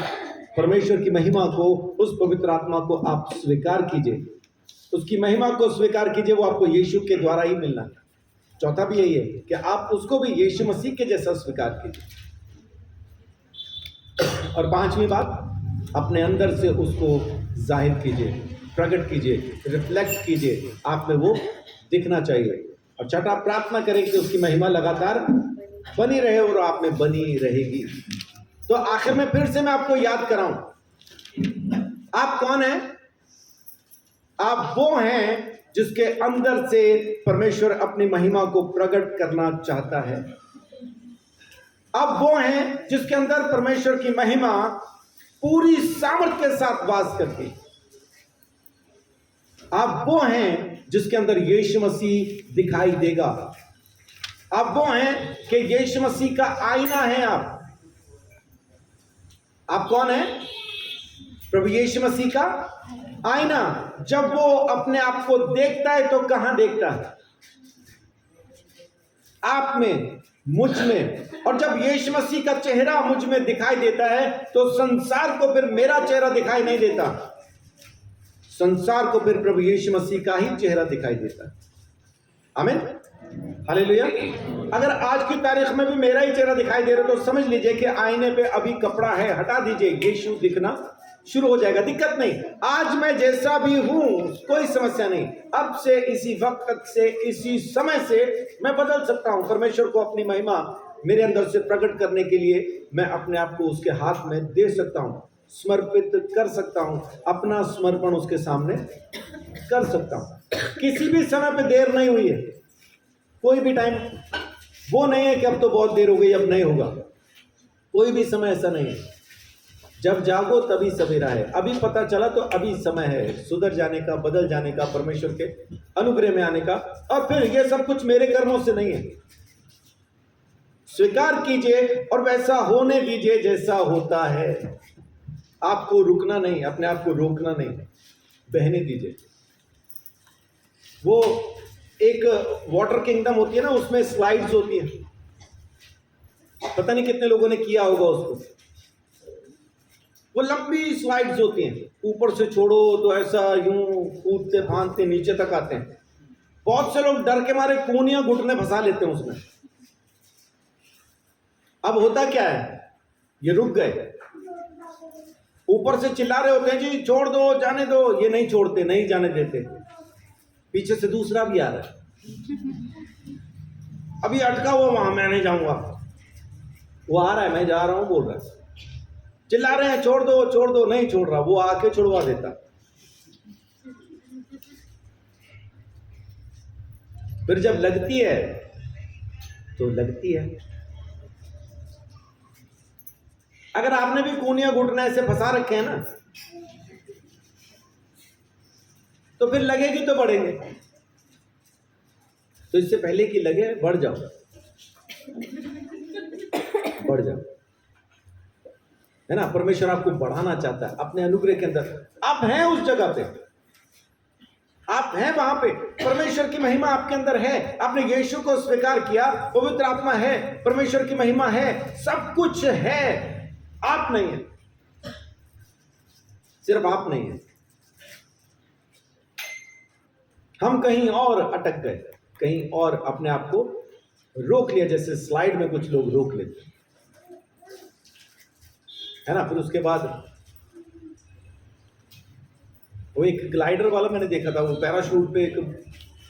परमेश्वर की महिमा को, उस पवित्र आत्मा को आप स्वीकार कीजिए, उसकी महिमा को स्वीकार कीजिए, वो आपको यीशु के द्वारा ही मिलना है। चौथा भी यही है कि आप उसको भी यीशु मसीह के जैसा स्वीकार कीजिए। और पांचवी बात, अपने अंदर से उसको जाहिर कीजिए, प्रकट कीजिए, रिफ्लेक्ट कीजिए, आप में वो दिखना चाहिए। और छठा, प्रार्थना करें कि उसकी महिमा लगातार बनी रहे और आप में बनी रहेगी। तो आखिर में फिर से मैं आपको याद कराऊं, आप कौन हैं? आप वो हैं जिसके अंदर से परमेश्वर अपनी महिमा को प्रकट करना चाहता है। आप वो हैं जिसके अंदर परमेश्वर की महिमा पूरी सामर्थ्य के साथ वास करती है। आप वो हैं जिसके अंदर यीशु मसीह दिखाई देगा। आप वो हैं कि यीशु मसीह का आईना है। आप कौन हैं? प्रभु यीशु मसीह का आईना। जब वो अपने आप को देखता है तो कहां देखता है? आप में, मुझ में। और जब यीशु मसीह का चेहरा मुझ में दिखाई देता है तो संसार को फिर मेरा चेहरा दिखाई नहीं देता, संसार को फिर प्रभु यीशु मसीह का ही चेहरा दिखाई देता है। आमीन, हालेलुया। अगर आज की तारीख में भी मेरा ही चेहरा दिखाई दे रहा है तो समझ लीजिए कि आईने पे अभी कपड़ा है, हटा दीजिए, यीशु दिखना शुरू हो जाएगा। दिक्कत नहीं, आज मैं जैसा भी हूं कोई समस्या नहीं। अब से, इसी वक्त से, इसी समय से मैं बदल सकता हूं। परमेश्वर को अपनी महिमा मेरे अंदर से प्रकट करने के लिए मैं अपने आप को उसके हाथ में दे सकता हूं, समर्पित कर सकता हूं, अपना समर्पण उसके सामने कर सकता हूं। किसी भी समय पे देर नहीं हुई है, कोई भी टाइम वो नहीं है कि अब तो बहुत देर हो गई अब नहीं होगा। कोई भी समय ऐसा नहीं है। जब जागो तभी सवेरा है। अभी पता चला तो अभी समय है सुधर जाने का, बदल जाने का, परमेश्वर के अनुग्रह में आने का। और फिर ये सब कुछ मेरे कर्मों से नहीं है। स्वीकार कीजिए और वैसा होने दीजिए जैसा होता है। आपको रुकना नहीं, अपने आप को रोकना नहीं, बहने दीजिए। वो एक वाटर किंगडम होती है ना, उसमें स्लाइड्स होती हैं। पता नहीं कितने लोगों ने किया होगा उसको। वो लंबी स्लाइड्स होती हैं, ऊपर से छोड़ो तो ऐसा यूं कूदते फांदते नीचे तक आते हैं। बहुत से लोग डर के मारे कूनियां घुटने फंसा लेते हैं उसमें। अब होता क्या है, ये रुक गए, ऊपर से चिल्ला रहे होते हैं जी छोड़ दो, जाने दो, ये नहीं छोड़ते, नहीं जाने देते। पीछे से दूसरा भी आ रहा है, अभी अटका हुआ वहां, मैं नहीं जाऊंगा। वो आ रहा है, मैं जा रहा हूं बोल रहा है, चिल्ला रहे हैं छोड़ दो छोड़ दो, नहीं छोड़ रहा, वो आके छुड़वा देता। फिर जब लगती है तो लगती है। अगर आपने भी कूनियां घुटने ऐसे फंसा रखे हैं ना, तो फिर लगेगी तो बढ़ेंगे। तो इससे पहले कि लगे, बढ़ जाओ, बढ़ जाओ, है ना। परमेश्वर आपको बढ़ाना चाहता है अपने अनुग्रह के अंदर। आप हैं उस जगह पे, आप हैं वहां पे, परमेश्वर की महिमा आपके अंदर है। आपने यीशु को स्वीकार किया, पवित्र आत्मा है, परमेश्वर की महिमा है, सब कुछ है। आप नहीं है, सिर्फ आप नहीं है। हम कहीं और अटक गए, कहीं और अपने आप को रोक लिया, जैसे स्लाइड में कुछ लोग रोक लेते है ना। फिर उसके बाद वो एक ग्लाइडर वाला मैंने देखा था, वो पैराशूट पे एक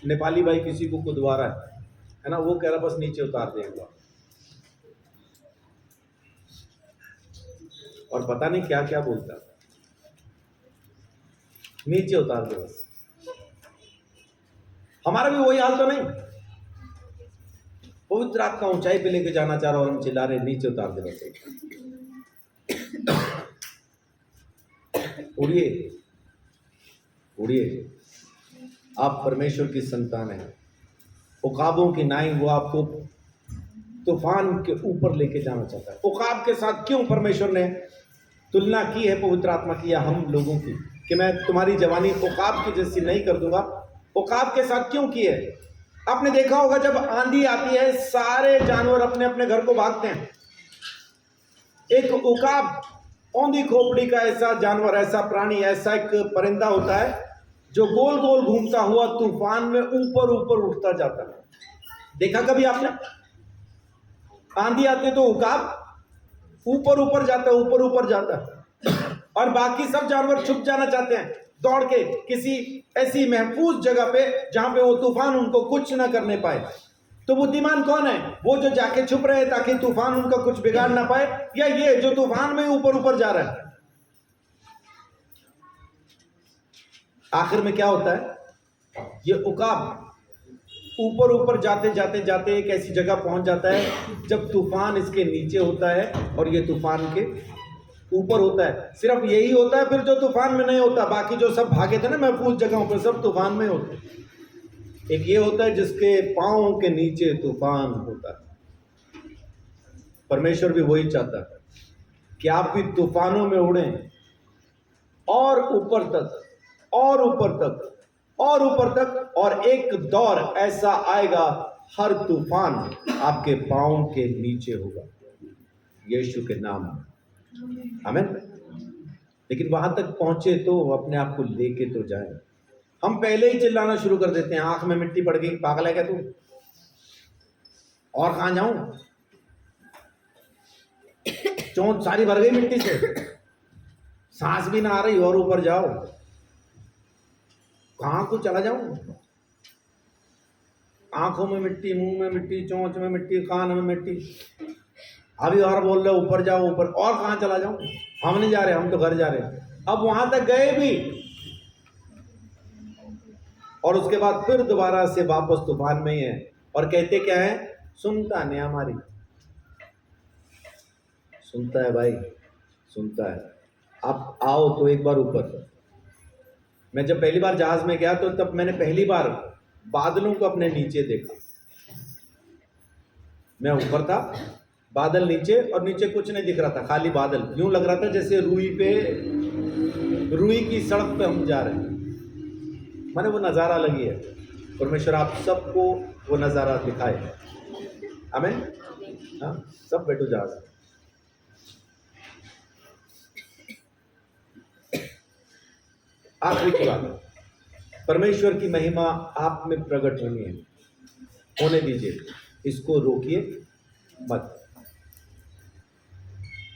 नेपाली भाई किसी को कूदवा रहा है ना, वो कह रहा बस नीचे उतार देगा, और पता नहीं क्या क्या बोलता, नीचे उतार दे बस। हमारा भी वही हाल तो नहीं। पवित्र आत्मा ऊंचाई पे लेके जाना चाह रहा और हम चिल्ला रहे नीचे उतार दे बस। उड़िए उड़िए, आप परमेश्वर की संतान हैं। उकाबों की नाई वो आपको तूफान के ऊपर लेके जाना चाहता है। उकाब के साथ क्यों परमेश्वर ने तुलना की है पवित्र आत्मा की या हम लोगों की, कि मैं तुम्हारी जवानी उकाब की जैसी नहीं कर दूंगा। उकाब के साथ क्यों की है? आपने देखा होगा जब आंधी आती है सारे जानवर अपने अपने घर को भागते हैं। एक उकाब, औंधी खोपड़ी का ऐसा जानवर, ऐसा प्राणी, ऐसा एक परिंदा होता है जो गोल गोल घूमता हुआ तूफान में ऊपर ऊपर उठता जाता है। देखा कभी आपने? आंधी आती है तो उकाब ऊपर ऊपर जाता है, ऊपर ऊपर जाता है, और बाकी सब जानवर छुप जाना चाहते हैं दौड़ के किसी ऐसी महफूज जगह पे जहां पे वो तूफान उनको कुछ ना करने पाए। तो बुद्धिमान कौन है? वो जो जाके छुप रहे हैं ताकि तूफान उनका कुछ बिगाड़ ना पाए, या ये जो तूफान में ऊपर ऊपर जा रहा है? आखिर में क्या होता है? ये उकाब ऊपर ऊपर जाते जाते जाते एक ऐसी जगह पहुंच जाता है जब तूफान इसके नीचे होता है और ये तूफान के ऊपर होता है। सिर्फ यही होता है फिर जो तूफान में नहीं होता। बाकी जो सब भागे थे ना महफूज जगहों पर, सब तूफान में होते। एक ये होता है जिसके पाँव के नीचे तूफान होता है। परमेश्वर भी वही चाहता है कि आप भी तूफानों में उड़ें और ऊपर तक और ऊपर तक और ऊपर तक, और एक दौर ऐसा आएगा हर तूफान आपके पाँव के नीचे होगा यीशु के नाम में। आमीन। लेकिन वहां तक पहुंचे तो अपने आप को लेके तो जाए। हम पहले ही चिल्लाना शुरू कर देते हैं, आंख में मिट्टी पड़ गई, पागल है क्या तू, और कहां जाऊं, चोंच सारी भर गई मिट्टी से, सांस भी ना आ रही और ऊपर जाओ, कहां को चला जाऊं, आंखों में मिट्टी, मुंह में मिट्टी, चोंच में मिट्टी, कान में मिट्टी, अभी और बोल रहे ऊपर जाओ ऊपर, और कहां चला जाऊं, हम नहीं जा रहे, हम तो घर जा रहे हैं। अब वहां तक गए भी और उसके बाद फिर दोबारा से वापस तूफान में ही है, और कहते क्या है, सुनता नहीं हमारी, सुनता है भाई, सुनता है। आप आओ तो एक बार ऊपर। मैं जब पहली बार जहाज में गया तो तब मैंने पहली बार बादलों को अपने नीचे देखा। मैं ऊपर था, बादल नीचे, और नीचे कुछ नहीं दिख रहा था, खाली बादल। यूं लग रहा था जैसे रुई की सड़क पे हम जा रहे हैं। मैंने वो नज़ारा लगी है। परमेश्वर आप सबको वो नज़ारा दिखाए। आमीन। हाँ, सब बैठो जहाज। आखिरी की बात, परमेश्वर की महिमा आप में प्रकट होनी है, होने दीजिए, इसको रोकिए मत।